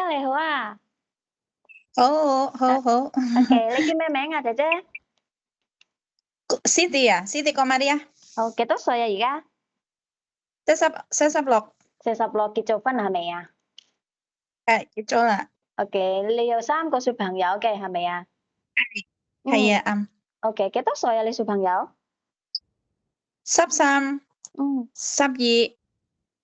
你好啊。好。OK，你叫咩名啊，姐姐？Cindy 啊，Cindy 個 Maria，好，幾多歲啊？而家76，46，結咗婚係咪啊結咗啦，？OK，你有3個小朋友嘅係咪啊？嗯係啊，，OK，幾多歲啊？你小朋友？ 13、嗯，12，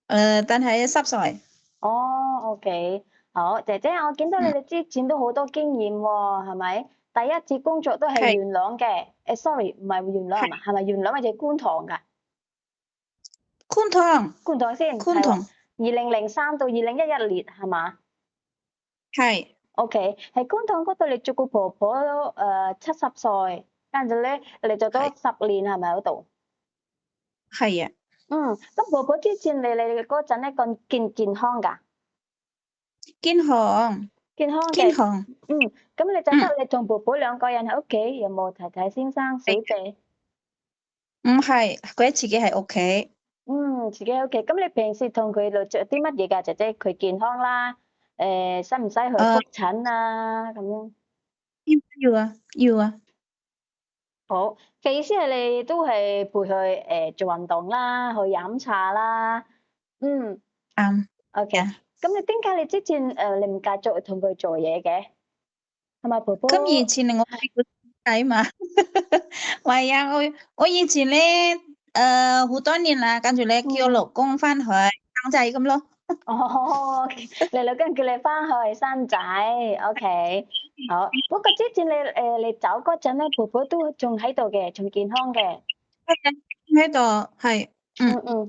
但係10歲，哦，OK，好，姐姐，我見到你嗯，哋之前都好多經驗喎，係咪？第一次工作都係係元朗嘅，sorry，唔係元朗係嘛？係係咪元朗或者觀塘㗎？觀塘，觀塘先，係喎，觀塘2003到2011年係嘛？係OK，喺觀塘嗰度你照顧婆婆70歲，跟住咧你做咗係10年係咪嗰度？係啊，咁婆婆之前你嗰陣咧健唔健康㗎？堅行健康嘅，堅行，咁你就嗯，得你同婆婆兩個人喺屋企，有冇太太、先生、小係姐？唔係佢自己喺屋企，自己喺屋企。咁你平時同佢哋做啲乜嘢㗎？姐姐佢健康啦，使唔使去誒，覆診啊？咁樣。要啊，好，嘅意思係你都係陪佢做運動啦，去飲茶啦。嗯啱，OK。啊，咁你點解你之前你唔繼續同佢做嘢嘅？係咪婆咁以婆？前我係係個仔嘛，係啊，我以前咧好多年啦，跟住咧叫我嗯，老公翻去生仔咁咯。哦，你老公叫你翻去生仔，OK。好，不過之前你走嗰陣咧，婆婆都仲喺度嘅，仲健康嘅。喺度係，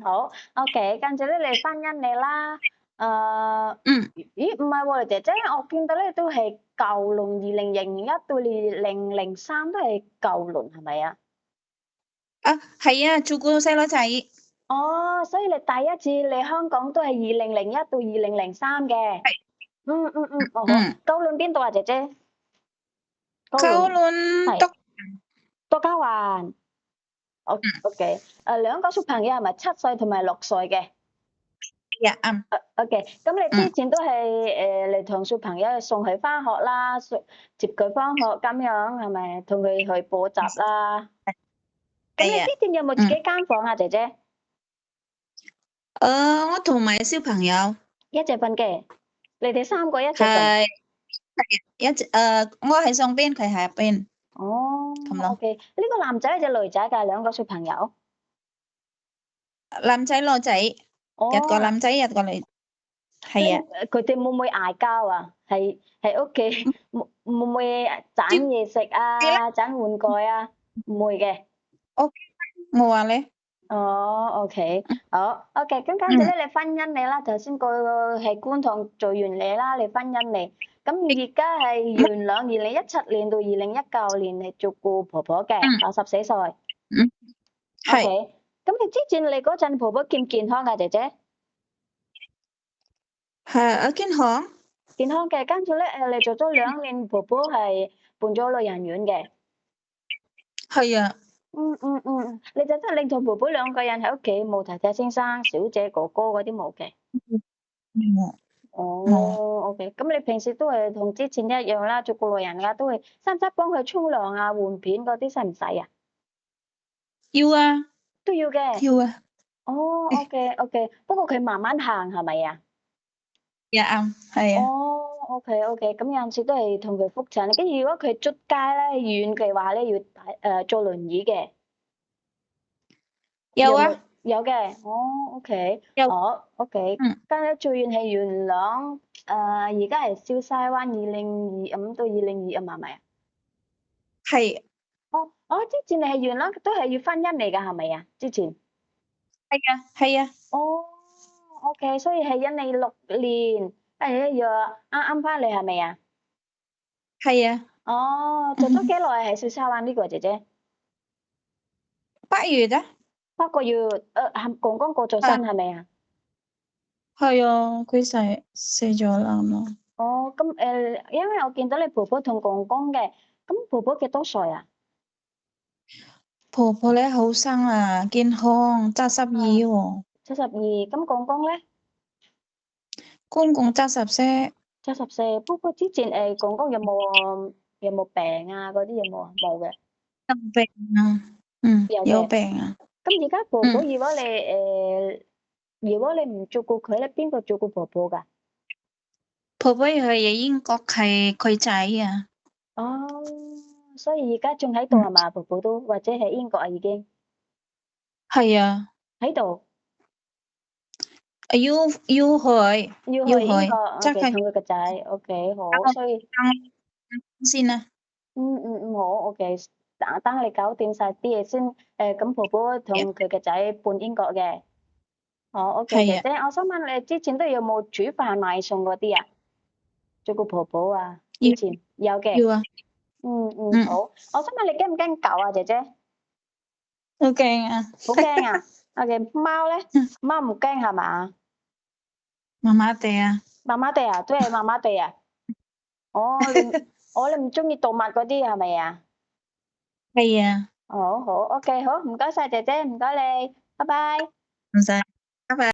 好，OK，跟住咧你翻印尼啦，嗯咦唔係喎，姐姐，我見到咧都係舊輪2001到2003都係舊輪係咪啊？啊係啊，照顧細佬仔，哦，所以你第一次嚟香港都係2001到2003嘅。哦好，嗯，舊輪邊度啊，姐姐？舊九輪輪篤，係多嘉環。OK，兩個小朋友係咪7歲同埋6歲嘅？呀OK，咁你之嗯前都係嚟同小朋友送佢翻學啦，接佢翻學咁樣係咪？同佢去補習啦。咁你係啊，之前有冇自己嗯，間房啊，姐姐？我同埋小朋友一齊瞓嘅，你哋3個一齊瞓。係我喺上邊，佢喺下邊哦咁咯，，OK，呢個男仔定女仔㗎？兩個小朋友。男仔女仔，一個哦，男仔一個女，你係啊，佢哋會唔會嗌交啊？係喺屋企會唔會接揀嘢食係啦，啊？揀玩具啊？唔會嘅。我話咧，哦，OK，好，OK，咁跟住嗯，咧，你婚姻你啦，頭先個係觀塘做完你啦，你婚姻你，咁而家係元朗2017年到2019年嚟照顧婆婆嘅，嗯84歲嗯，，OK，係咁你之前嚟嗰陣婆婆健唔健康㗎，姐姐？堅行，健康嘅，跟住咧你做咗2年，婆婆係搬咗老人院嘅。係啊，你就得你同婆婆兩個人喺屋企，冇太太先生、小姐、哥哥嗰啲冇嘅。嗯冇，哦，OK，咁你平時都係同之前一樣啦，照顧老人家都係，使唔使幫佢沖涼啊、換片嗰啲使唔使啊？要啊都要嘅。要啊，哦，OK，不過佢慢慢行係咪啊？呀係啊，哦，OK，咁有陣時都係同佢覆診，跟住如果佢出街咧遠嘅話咧，要坐輪椅嘅，有啊有冇？有嘅。哦，OK，有，好，OK，嗯跟住住院係元朗，而家係小西灣2025到2025係咪啊？係之前你係元朗都係要婚姻嚟㗎，係咪啊？之前。係啊，哦，OK，所以係印尼6年，要啱返嚟係咪啊？係啊，哦，做咗幾耐喺小沙灣呢個姐姐？8月啊，8個月，公公過咗係身係咪啊？係啊，佢死咗啦嘛，哦，咁因為我見到你婆婆同公公嘅，咁婆婆幾多歲啊？婆婆咧好生啊，健康72喎， 72，咁公公咧？公公74， 74，不過之前公公有冇病啊？嗰啲有冇啊？冇嘅，有病啊，有有嘅。病啊，咁而家婆婆如果你唔照顧佢咧，邊個照顧婆婆㗎？婆婆佢喺英國係佢仔啊，哦，所以而家仲喺度嗯，係嘛？婆婆都或者喺英國啊已經係啊，喺度，要去英國要去，即，OK，係同佢個仔，OK，好，所以等先啊，好，OK，等你搞掂晒啲嘢先，咁婆婆同佢個仔搬英國嘅，哦，OK，姐係啊，姐，我想問你之前都有冇煮飯買餸嗰啲啊？照顧婆婆啊，之要前有嘅，要啊，好，我想問你驚唔驚狗啊，姐姐？好驚啊，好驚啊？OK，貓咧？貓唔驚係嘛？麻麻地啊，麻麻地啊，都係麻麻地啊。哦，你唔中意動物嗰啲係咪啊？係啊，好好，OK，好，唔該晒姐姐，唔該你，拜拜。唔使，拜拜。